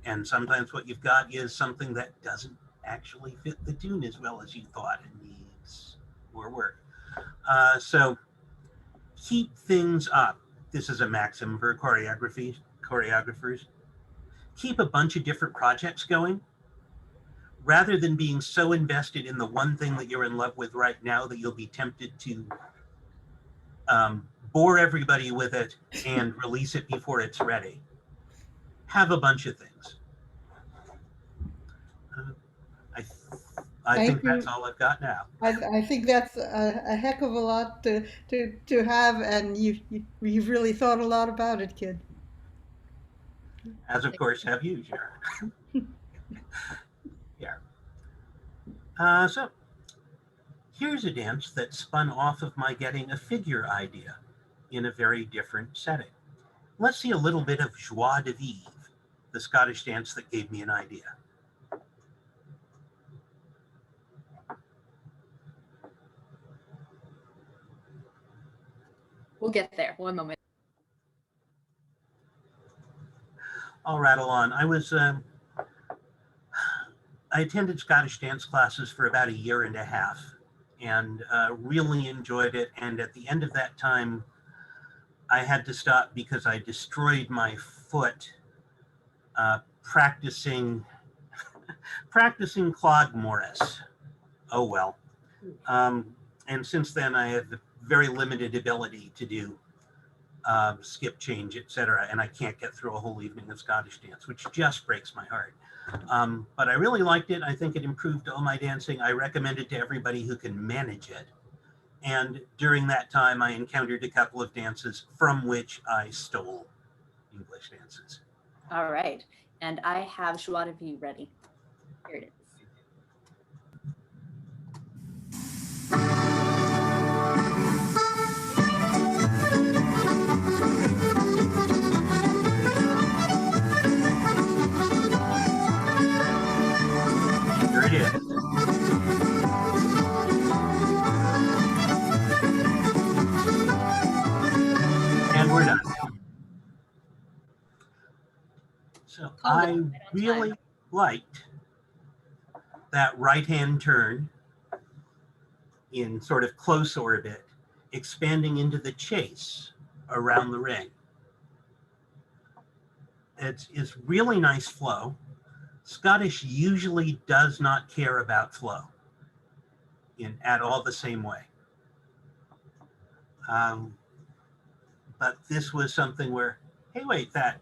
And sometimes what you've got is something that doesn't actually fit the tune as well as you thought and needs more work. So keep things up. This is a maxim for choreographers. Keep a bunch of different projects going rather than being so invested in the one thing that you're in love with right now that you'll be tempted to bore everybody with it and release it before it's ready. Have a bunch of things. I Thank think that's you. all I've got now. I think that's a heck of a lot to have, and you've really thought a lot about it, kid. As of course have you, Sharon. Yeah. So here's a dance that spun off of my getting a figure idea in a very different setting. Let's see a little bit of joie de vivre, the Scottish dance that gave me an idea. We'll get there. One moment. I'll rattle on. I attended Scottish dance classes for about a year and a half and really enjoyed it. And at the end of that time, I had to stop because I destroyed my foot practicing Claude Morris. Oh well. And since then, I have very limited ability to do skip change, etc. And I can't get through a whole evening of Scottish dance, which just breaks my heart. But I really liked it. I think it improved all my dancing. I recommend it to everybody who can manage it. And during that time, I encountered a couple of dances from which I stole English dances. All right. And I have joie de vivre ready. Here it is. Here it is. And we're done. So I really liked that right-hand turn in sort of close orbit, expanding into the chase around the ring. It's really nice flow. Scottish usually does not care about flow at all the same way. But this was something where, hey, wait, that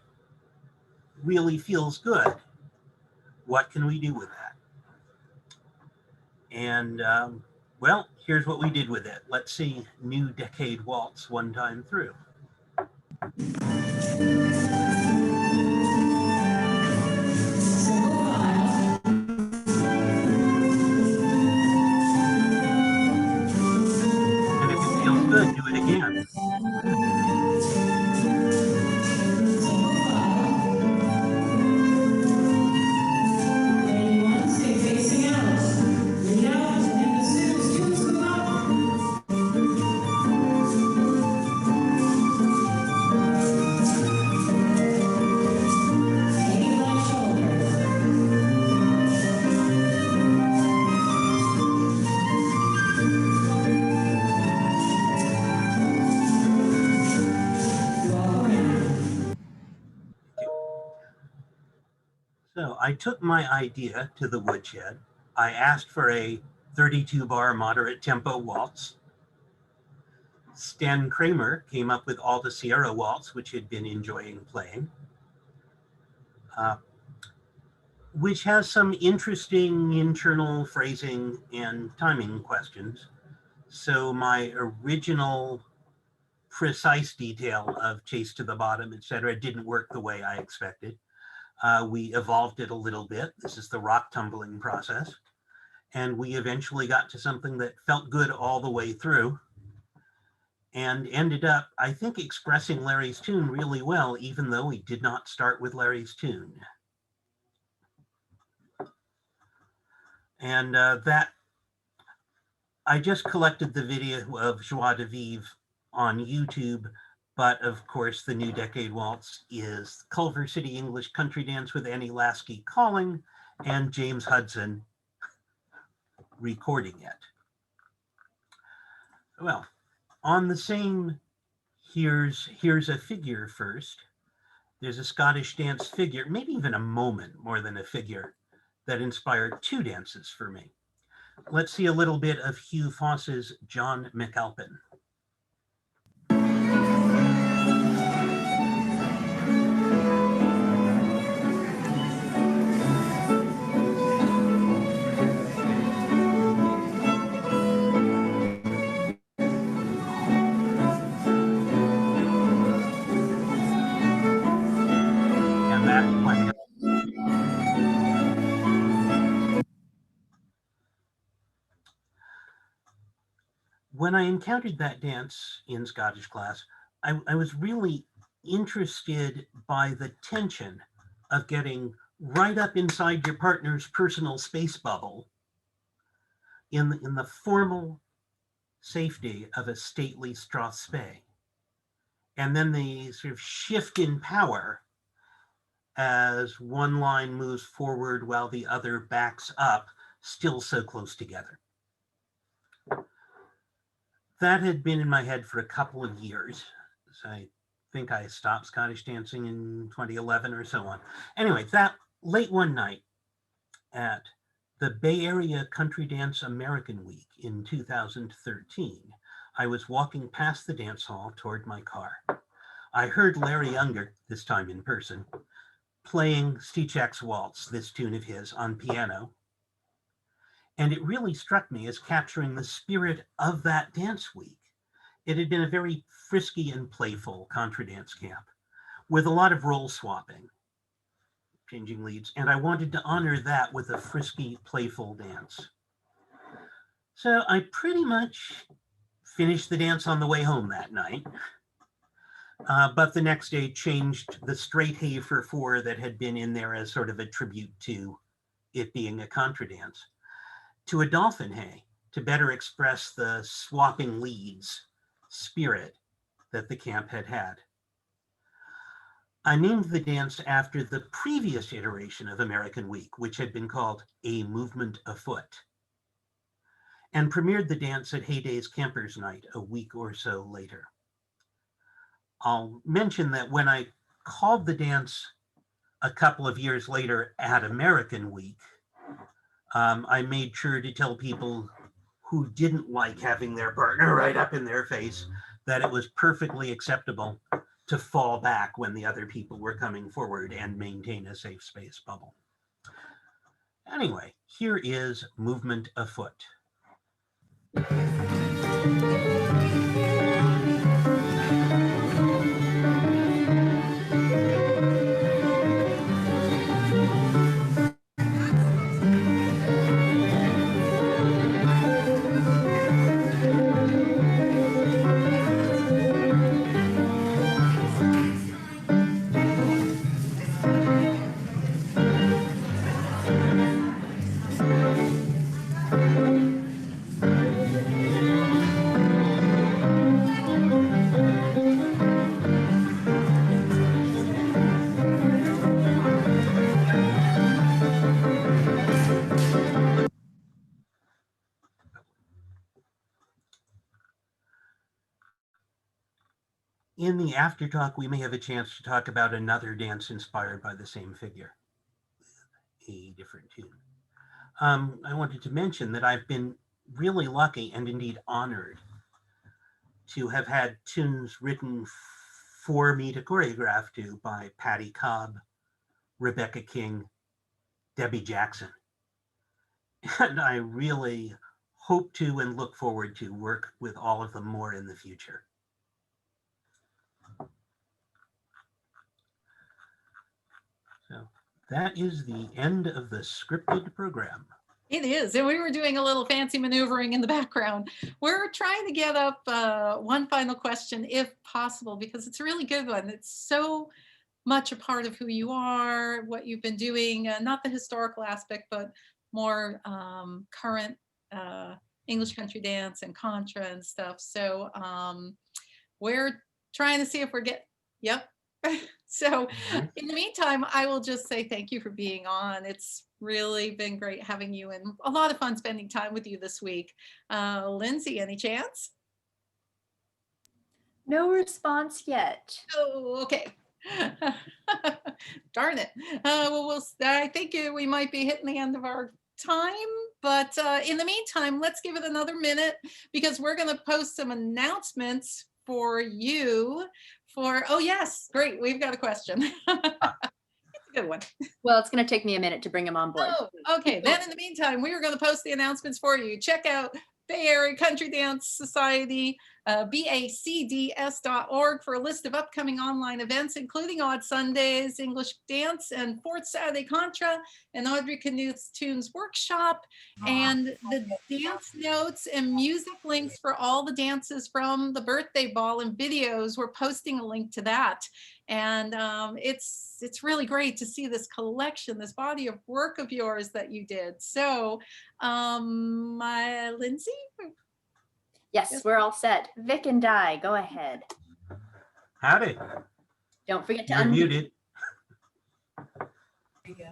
really feels good. What can we do with that? And well, here's what we did with it. Let's see new Decade Waltz one time through. And if it feels good, do it again. So I took my idea to the woodshed. I asked for a 32-bar moderate tempo waltz. Stan Kramer came up with Alta Sierra Waltz, which he'd been enjoying playing, which has some interesting internal phrasing and timing questions. So my original precise detail of chase to the bottom, etc., didn't work the way I expected. We evolved it a little bit. This is the rock tumbling process. And we eventually got to something that felt good all the way through and ended up, I think, expressing Larry's tune really well, even though we did not start with Larry's tune. And that, I just collected the video of Joie de Vivre on YouTube, but of course the new Decade Waltz is Culver City English Country Dance with Annie Lasky calling and James Hudson recording it. Well, on the same here's a figure first, there's a Scottish dance figure, maybe even a moment more than a figure, that inspired two dances for me. Let's see a little bit of Hugh Foss's John McAlpin. And that's when I encountered that dance in Scottish class, I was really interested by the tension of getting right up inside your partner's personal space bubble in the formal safety of a stately strathspey. And then the sort of shift in power as one line moves forward while the other backs up, still so close together. That had been in my head for a couple of years. So I think I stopped Scottish dancing in 2011 or so on. Anyway, that late one night at the Bay Area Country Dance American Week in 2013, I was walking past the dance hall toward my car. I heard Larry Unger, this time in person, playing Stechak's Waltz, this tune of his, on piano. And it really struck me as capturing the spirit of that dance week. It had been a very frisky and playful contra dance camp with a lot of role swapping, changing leads, and I wanted to honor that with a frisky, playful dance. So I pretty much finished the dance on the way home that night, but the next day changed the straight hey for four that had been in there as sort of a tribute to it being a contra dance to a dolphin hey, to better express the swapping leads spirit that the camp had had. I named the dance after the previous iteration of American Week, which had been called A Movement Afoot, and premiered the dance at Heyday's Campers Night a week or so later. I'll mention that when I called the dance a couple of years later at American Week, I made sure to tell people who didn't like having their partner right up in their face that it was perfectly acceptable to fall back when the other people were coming forward and maintain a safe space bubble. Anyway, here is Movement Afoot. In the after talk, we may have a chance to talk about another dance inspired by the same figure, a different tune. I wanted to mention that I've been really lucky and indeed honored to have had tunes written for me to choreograph to by Patty Cobb, Rebecca King, Debbie Jackson. And I really hope to and look forward to work with all of them more in the future. So that is the end of the scripted program. It is. And we were doing a little fancy maneuvering in the background. We're trying to get up one final question, if possible, because it's a really good one. It's so much a part of who you are, what you've been doing, not the historical aspect, but more current English country dance and contra and stuff. So we're trying to see if we're yep. So Mhm. in the meantime, I will just say thank you for being on. It's really been great having you and a lot of fun spending time with you this week. Lindsay, any chance? No response yet. Oh, okay. Darn it. Well, I think we might be hitting the end of our time, but in the meantime, let's give it another minute because we're going to post some announcements for you oh yes, great. We've got a question. It's a good one. Well, it's going to take me a minute to bring him on board. Oh, okay. Then in the meantime, we are going to post the announcements for you. Check out Bay Area Country Dance Society, bacds.org for a list of upcoming online events, including Odd Sundays, English Dance, and Fourth Saturday Contra, and Audrey Knuth's Tunes Workshop, and the dance notes and music links for all the dances from the birthday ball and videos. We're posting a link to that. And it's really great to see this collection, this body of work of yours that you did. So, Lindsay? Yes, we're all set. Vic and Di, go ahead. Howdy. Don't forget to You're unmute. muted.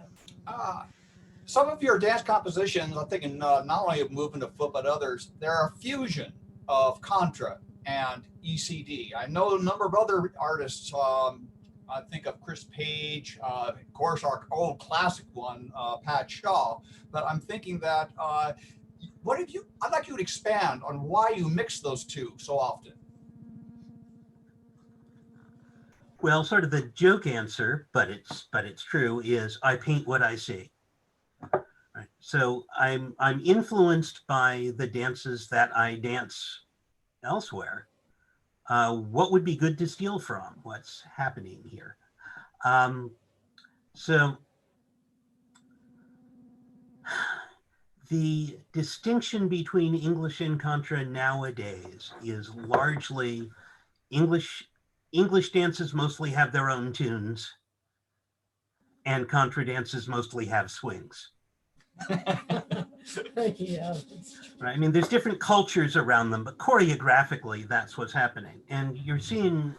Some of your dance compositions, I'm thinking not only of movement of foot, but others, they're a fusion of contra and ECD. I know a number of other artists. I think of Chris Page, of course, our old classic one, Pat Shaw. But I'm thinking that I'd like you to expand on why you mix those two so often. Well, sort of the joke answer, but it's true, is I paint what I see. Right. So I'm influenced by the dances that I dance elsewhere. What would be good to steal from? What's happening here? So the distinction between English and Contra nowadays is largely English dances mostly have their own tunes, and Contra dances mostly have swings. Yeah. Right. I mean, there's different cultures around them, but choreographically, that's what's happening. And you're seeing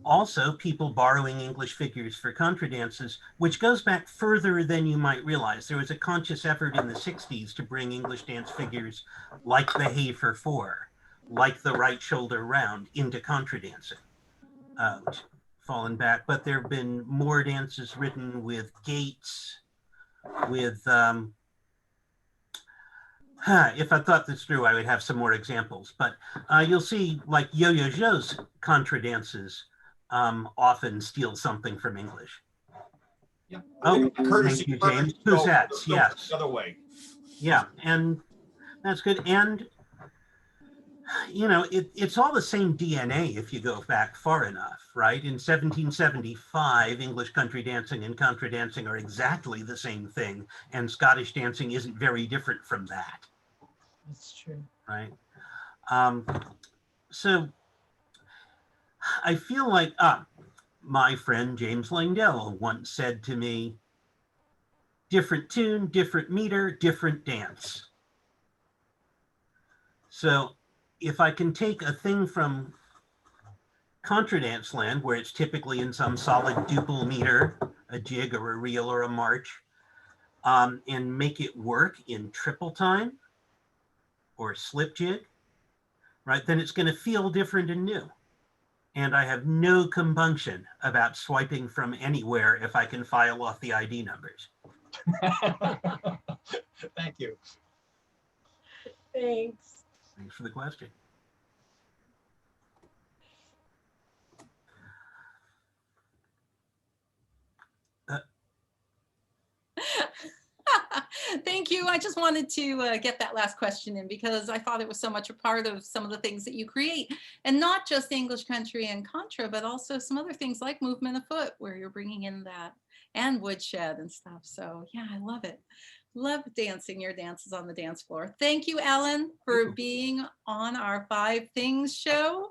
also people borrowing English figures for contra dances, which goes back further than you might realize. There was a conscious effort in the 60s to bring English dance figures like the Hafer Four, like the right shoulder round into contra dancing, which fallen back. But there have been more dances written with gaits, with if I thought this through, I would have some more examples. But you'll see, like Yo-Yo Joe's contra dances often steal something from English. Yeah. Oh, thank you, James. Poussettes, yes. The other way. Yeah, and that's good. And, you know, it's all the same DNA if you go back far enough, right? In 1775, English country dancing and contra dancing are exactly the same thing, and Scottish dancing isn't very different from that. That's true. Right? So I feel like my friend James Langdell once said to me, different tune, different meter, different dance. So if I can take a thing from contra dance land, where it's typically in some solid duple meter, a jig or a reel or a march, and make it work in triple time or slip jig, right, then it's going to feel different and new. And I have no compunction about swiping from anywhere if I can file off the ID numbers. Thank you. Thanks. Thanks for the question. Thank you. I just wanted to get that last question in because I thought it was so much a part of some of the things that you create, and not just English country and contra, but also some other things like movement of foot, where you're bringing in that, and woodshed and stuff. So yeah, I love it. Love dancing your dances on the dance floor. Thank you, Ellen, for being on our 5 Things show.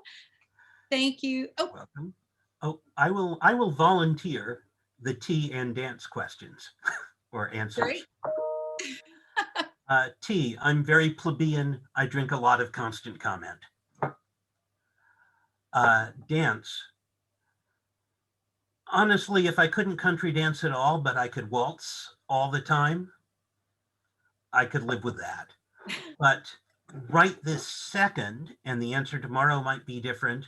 Thank you. Oh, Welcome. Oh, I will volunteer the tea and dance questions or answers. great. Tea, I'm very plebeian. I drink a lot of constant comment. Dance. Honestly, if I couldn't country dance at all, but I could waltz all the time, I could live with that. But right this second, and the answer tomorrow might be different,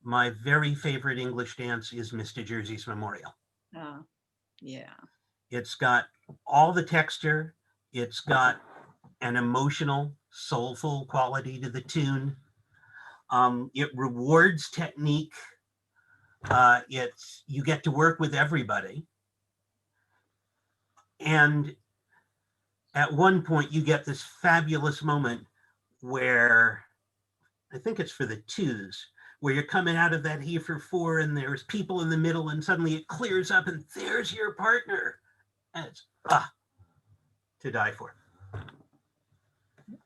my very favorite English dance is Mr. Jersey's Memorial. Yeah. It's got all the texture. It's got an emotional, soulful quality to the tune. It rewards technique. You get to work with everybody. And at one point you get this fabulous moment where, I think it's for the twos, where you're coming out of that he for four and there's people in the middle and suddenly it clears up and there's your partner. And it's to die for.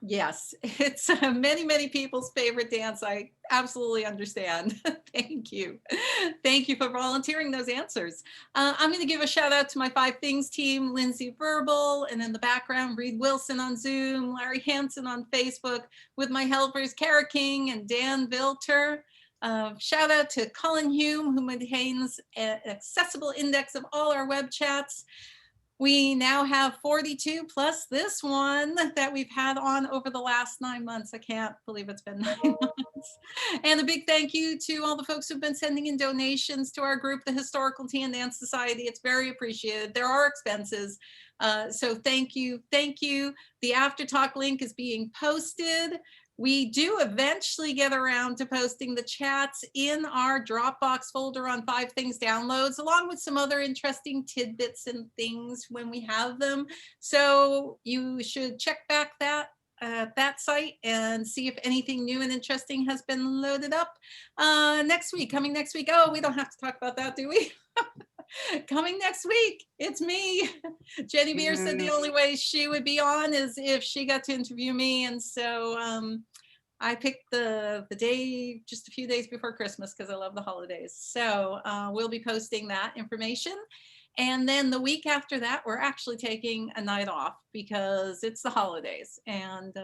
Yes, it's many, many people's favorite dance. I absolutely understand. Thank you. Thank you for volunteering those answers. I'm going to give a shout out to my 5 Things team, Lindsay Verbal, and in the background, Reed Wilson on Zoom, Larry Hansen on Facebook, with my helpers, Kara King and Dan Vilter. Shout out to Colin Hume, who maintains an accessible index of all our web chats. We now have 42 plus this one that we've had on over the last 9 months. I can't believe it's been 9 months. And a big thank you to all the folks who've been sending in donations to our group, the Historical Tea and Dance Society. It's very appreciated. There are expenses. So thank you. Thank you. The After Talk link is being posted. We do eventually get around to posting the chats in our Dropbox folder on 5 Things downloads, along with some other interesting tidbits and things when we have them. So you should check back that site and see if anything new and interesting has been loaded up. Coming next week. Oh, we don't have to talk about that, do we? Coming next week, it's me. Jenny Beer said the only way she would be on is if she got to interview me. And so I picked the day just a few days before Christmas because I love the holidays. So we'll be posting that information. And then the week after that, we're actually taking a night off because it's the holidays. And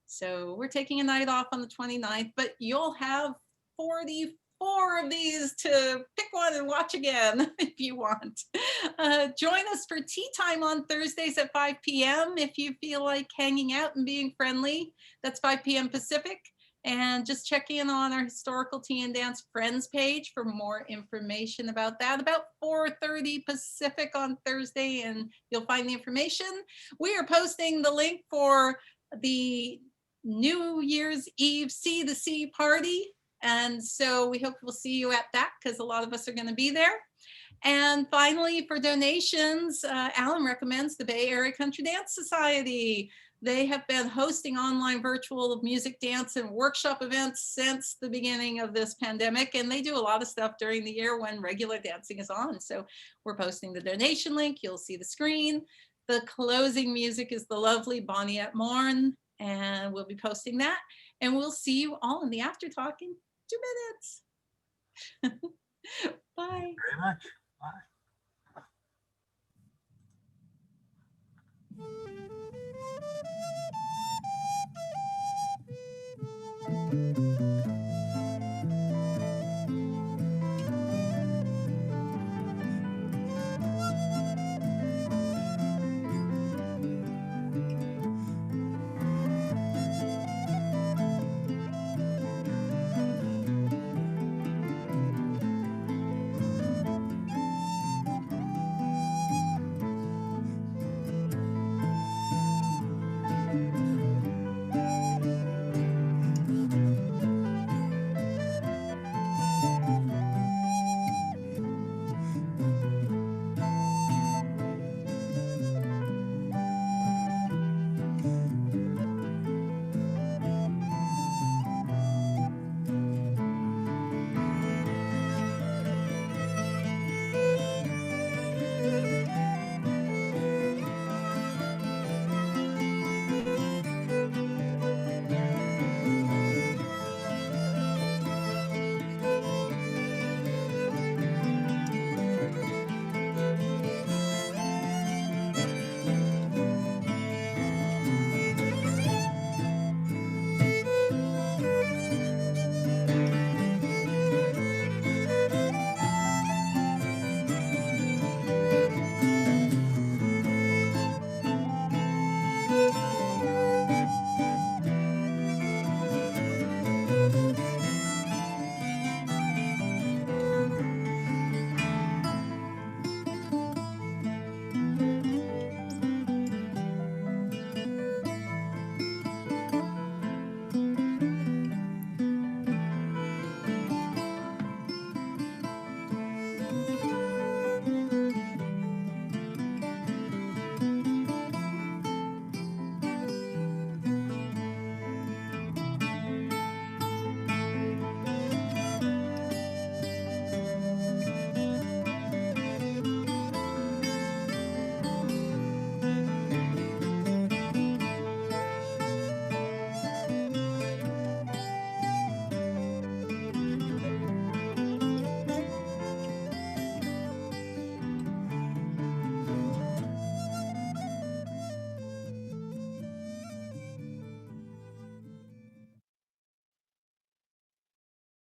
so we're taking a night off on the 29th, but you'll have 44 of these to pick one and watch again if you want. Join us for tea time on Thursdays at 5 p.m. if you feel like hanging out and being friendly. That's 5 p.m. Pacific. And just check in on our Historical Tea and Dance Friends page for more information about that. About 4:30 Pacific on Thursday, and you'll find the information. We are posting the link for the New Year's Eve See the Sea party. And so we hope we'll see you at that because a lot of us are going to be there. And finally, for donations, Alan recommends the Bay Area Country Dance Society. They have been hosting online virtual music, dance, and workshop events since the beginning of this pandemic. And they do a lot of stuff during the year when regular dancing is on. So we're posting the donation link. You'll see the screen. The closing music is the lovely Bonnie at Morn. And we'll be posting that. And we'll see you all in the after talk in 2 minutes. Bye. Thank you very much. Bye.